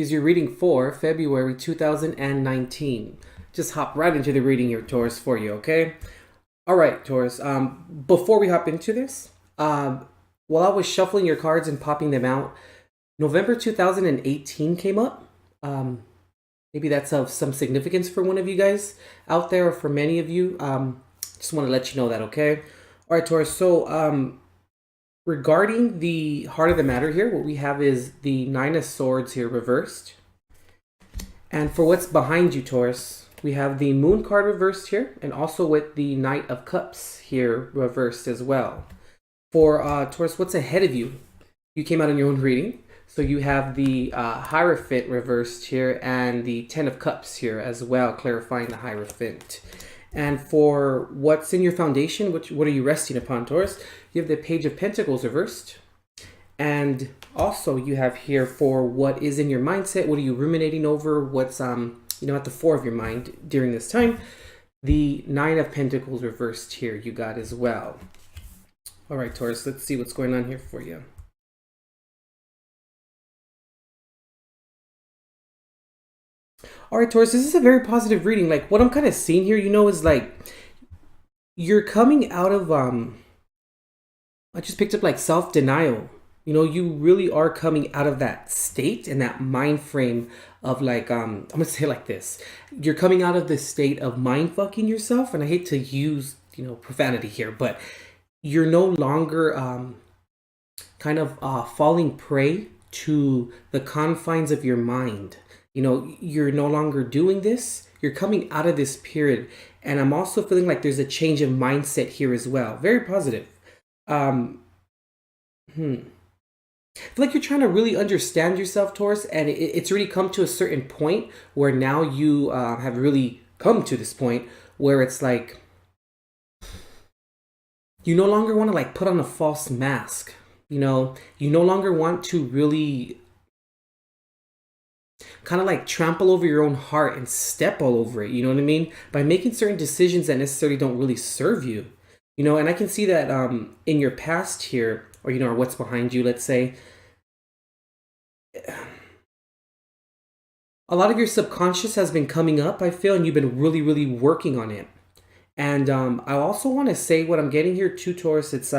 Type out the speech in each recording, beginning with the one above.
Here's your reading for February 2019. Just hop right into the reading here, Taurus, for you, okay? All right, Taurus. Before we hop into this, while I was shuffling your cards and popping them out, November 2018 came up. Maybe that's of some significance for one of you guys out there, or for many of you. Just want to let you know that, okay? All right, Taurus. So, regarding the heart of the matter here, what we have is the Nine of Swords here reversed. And for what's behind you, Taurus, we have the Moon card reversed here, and also with the Knight of Cups here reversed as well. For Taurus, what's ahead of you? You came out in your own reading. So you have the Hierophant reversed here and the Ten of Cups here as well, clarifying the Hierophant. And for what's in your foundation, what are you resting upon, Taurus? You have the Page of Pentacles reversed. And also you have here for what is in your mindset, what are you ruminating over, what's at the fore of your mind during this time, the Nine of Pentacles reversed here you got as well. All right, Taurus, let's see what's going on here for you. All right, Taurus, this is a very positive reading. Like, what I'm kind of seeing here, is like you're coming out of, I just picked up like self-denial. You really are coming out of that state and that mind frame of like, I'm going to say it like this. You're coming out of this state of mind fucking yourself. And I hate to use, profanity here, but you're no longer falling prey to the confines of your mind. You're no longer doing this. You're coming out of this period. And I'm also feeling like there's a change of mindset here as well. Very positive. I feel like you're trying to really understand yourself, Taurus, and it's really come to a certain point where now you have really come to this point where it's like you no longer want to like put on a false mask. You no longer want to really kind of like trample over your own heart and step all over it, you know what I mean? By making certain decisions that necessarily don't really serve you, and I can see that in your past here, or what's behind you, let's say, a lot of your subconscious has been coming up, I feel, and you've been really, really working on it. And I also want to say what I'm getting here too, Taurus, it's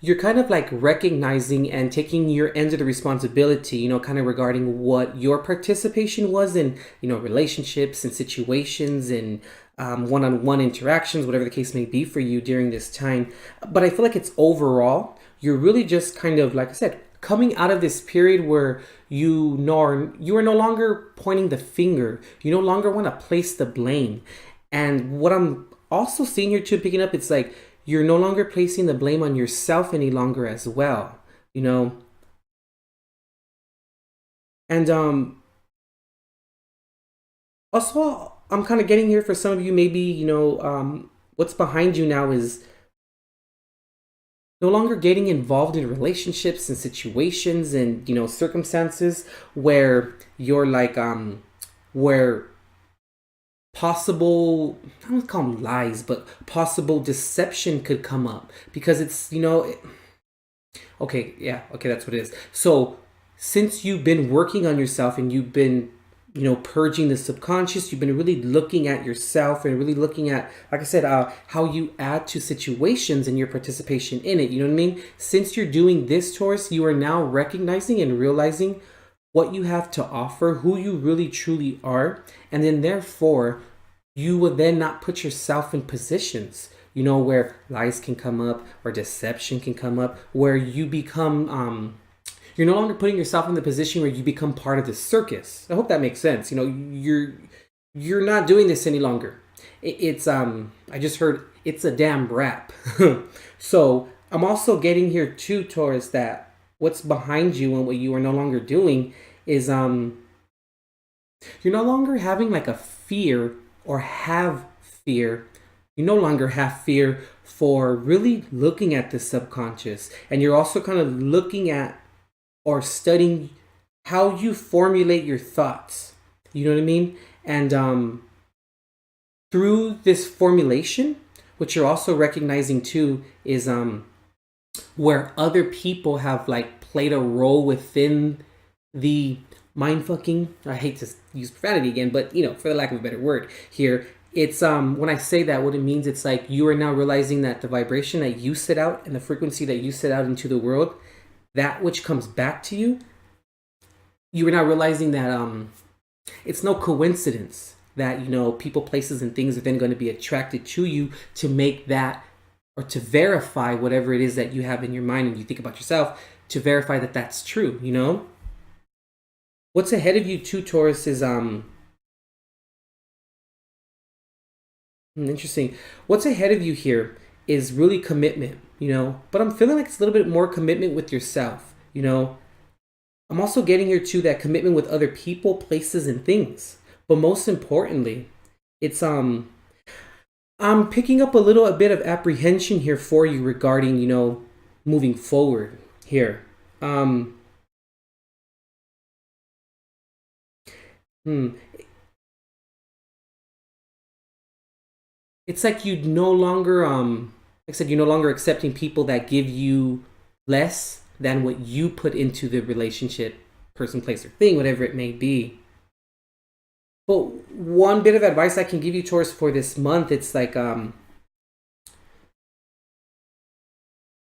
you're kind of like recognizing and taking your end of the responsibility, kind of regarding what your participation was in, relationships and situations and one-on-one interactions, whatever the case may be for you during this time. But I feel like it's overall, you're really just kind of, like I said, coming out of this period where you are no longer pointing the finger. You no longer want to place the blame. And what I'm also seeing here too, picking up, it's like, you're no longer placing the blame on yourself any longer as well, And also, I'm kind of getting here for some of you, maybe, what's behind you now is no longer getting involved in relationships and situations and, circumstances where you're like, where possible, I don't call them lies, but possible deception could come up because it's, okay, that's what it is. So since you've been working on yourself and you've been, purging the subconscious, you've been really looking at yourself and really looking at, like I said, how you add to situations and your participation in it. You know what I mean? Since you're doing this, Taurus, you are now recognizing and realizing what you have to offer, who you really truly are, and then therefore you will then not put yourself in positions, where lies can come up or deception can come up, where you become, you're no longer putting yourself in the position where you become part of the circus. I hope that makes sense. You're not doing this any longer. It's I just heard it's a damn rap. So I'm also getting here too, Taurus, that what's behind you and what you are no longer doing is you're no longer having like a fear or have fear. You no longer have fear for really looking at the subconscious, and you're also kind of looking at or studying how you formulate your thoughts. You know what I mean? And through this formulation, what you're also recognizing too is where other people have like played a role within the mind fucking. I hate to use profanity again, but for the lack of a better word here, it's when I say that, what it means, it's like you are now realizing that the vibration that you set out and the frequency that you set out into the world, that which comes back to you, you are now realizing that it's no coincidence that people, places, and things are then going to be attracted to you to make that, or to verify whatever it is that you have in your mind and you think about yourself, to verify that that's true. What's ahead of you too, Taurus, is interesting. What's ahead of you here is really commitment, but I'm feeling like it's a little bit more commitment with yourself. I'm also getting here too that commitment with other people, places, and things. But most importantly, it's I'm picking up a bit of apprehension here for you regarding, moving forward here. It's like you no longer like I said, you're no longer accepting people that give you less than what you put into the relationship, person, place, or thing, whatever it may be. But one bit of advice I can give you, Taurus, for this month, it's like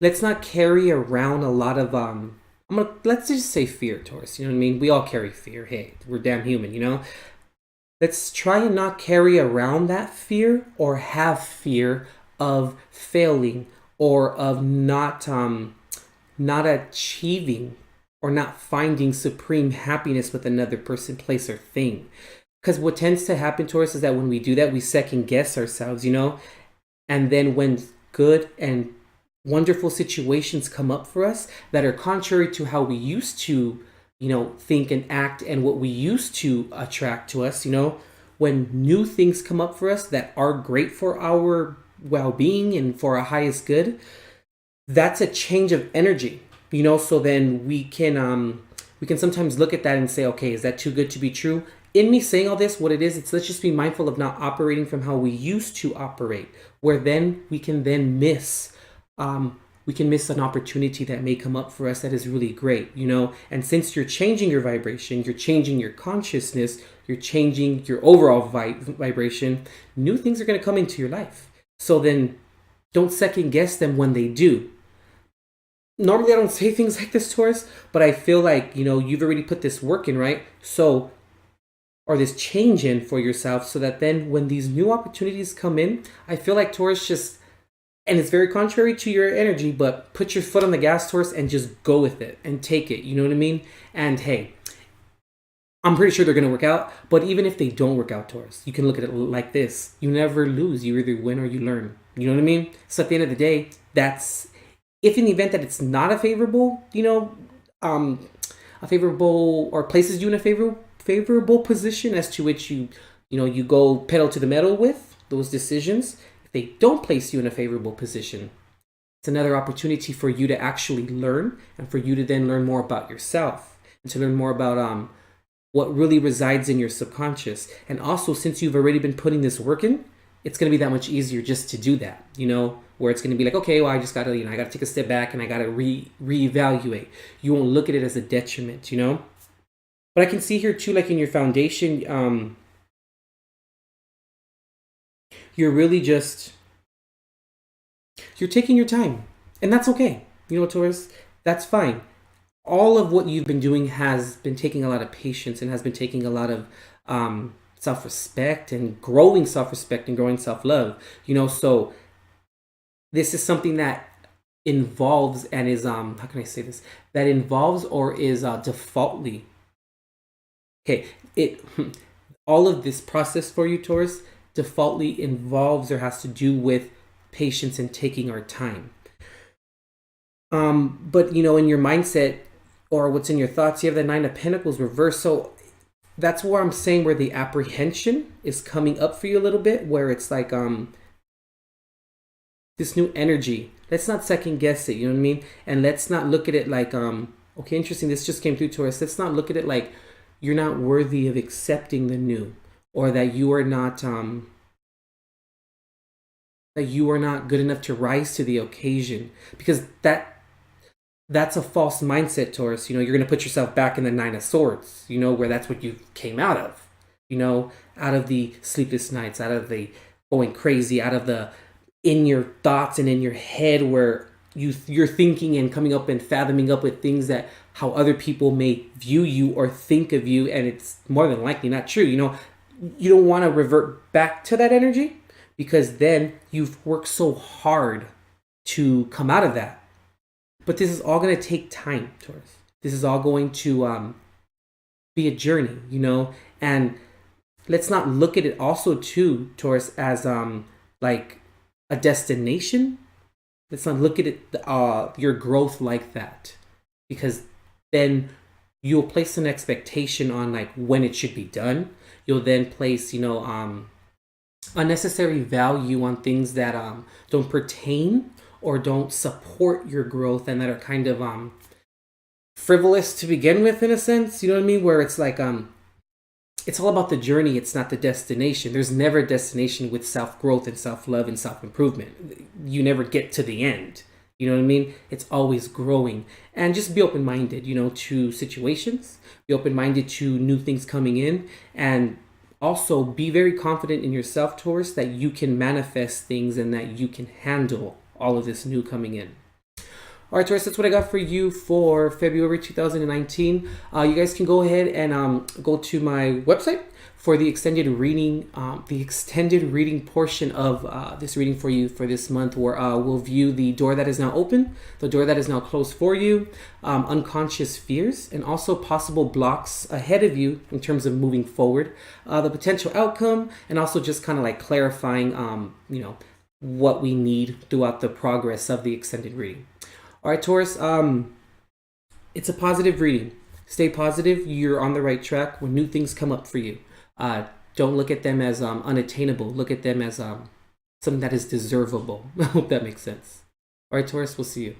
let's not carry around a lot of let's just say fear, Taurus. You know what I mean? We all carry fear. Hey, we're damn human, Let's try and not carry around that fear or have fear of failing or of not achieving or not finding supreme happiness with another person, place, or thing. Because what tends to happen to us is that when we do that, we second guess ourselves, and then when good and wonderful situations come up for us that are contrary to how we used to think and act and what we used to attract to us, when new things come up for us that are great for our well-being and for our highest good, that's a change of energy, so then we can sometimes look at that and say, okay, is that too good to be true? In me saying all this, what it is, it's let's just be mindful of not operating from how we used to operate, where then we can then miss an opportunity that may come up for us that is really great, and since you're changing your vibration, you're changing your consciousness, you're changing your overall vibration, new things are going to come into your life. So then don't second guess them when they do. Normally I don't say things like this, Taurus, but I feel like you've already put this work in, right? So, or this change in for yourself, so that then when these new opportunities come in, I feel like, Taurus, just, and it's very contrary to your energy, but put your foot on the gas, Taurus, and just go with it and take it. You know what I mean? And hey, I'm pretty sure they're going to work out. But even if they don't work out, Taurus, you can look at it like this. You never lose. You either win or you learn. You know what I mean? So at the end of the day, that's, if in the event that it's not a favorable, a favorable, or places you in a favorable position as to which you go pedal to the metal with those decisions, they don't place you in a favorable position, it's another opportunity for you to actually learn and for you to then learn more about yourself and to learn more about what really resides in your subconscious. And also, since you've already been putting this work in, it's going to be that much easier just to do that, where it's going to be like, okay, well, I just got to, I got to take a step back and I got to reevaluate. You won't look at it as a detriment, But I can see here too, like in your foundation, you're really just, you're taking your time, and that's okay. Taurus, that's fine. All of what you've been doing has been taking a lot of patience and has been taking a lot of self-respect and growing self-respect and growing self-love, so this is something that involves and is, how can I say this, that involves or is defaultly, okay, all of this process for you, Taurus, defaultly involves or has to do with patience and taking our time. But in your mindset or what's in your thoughts, you have the Nine of Pentacles reversed. So that's where I'm saying where the apprehension is coming up for you a little bit, where it's like this new energy. Let's not second guess it, you know what I mean? And let's not look at it like okay, interesting, this just came through, Taurus. Let's not look at it like you're not worthy of accepting the new, or that you are not good enough to rise to the occasion, because that's a false mindset, Taurus. You're going to put yourself back in the Nine of Swords, where that's what you came out of, out of the sleepless nights, out of the going crazy, out of the in your thoughts and in your head where you're thinking and coming up and fathoming up with things that how other people may view you or think of you, and it's more than likely not true. You don't want to revert back to that energy because then you've worked so hard to come out of that. But this is all going to take time, Taurus. This is all going to be a journey, and let's not look at it also too, Taurus, as like a destination. Let's not look at it, your growth like that, because then you'll place an expectation on like when it should be done. You'll then place, unnecessary value on things that don't pertain or don't support your growth and that are kind of frivolous to begin with, in a sense. You know what I mean? Where it's like it's all about the journey. It's not the destination. There's never a destination with self-growth and self-love and self-improvement. You never get to the end. You know what I mean? It's always growing. And just be open-minded, to situations. Be open-minded to new things coming in. And also be very confident in yourself, Taurus, that you can manifest things and that you can handle all of this new coming in. All right, Taurus, that's what I got for you for February 2019. You guys can go ahead and go to my website for the extended reading portion of this reading for you for this month, where we'll view the door that is now open, the door that is now closed for you, unconscious fears, and also possible blocks ahead of you in terms of moving forward, the potential outcome, and also just kind of like clarifying, what we need throughout the progress of the extended reading. All right, Taurus, it's a positive reading. Stay positive. You're on the right track when new things come up for you. Don't look at them as unattainable. Look at them as something that is deservable. I hope that makes sense. All right, Taurus, we'll see you.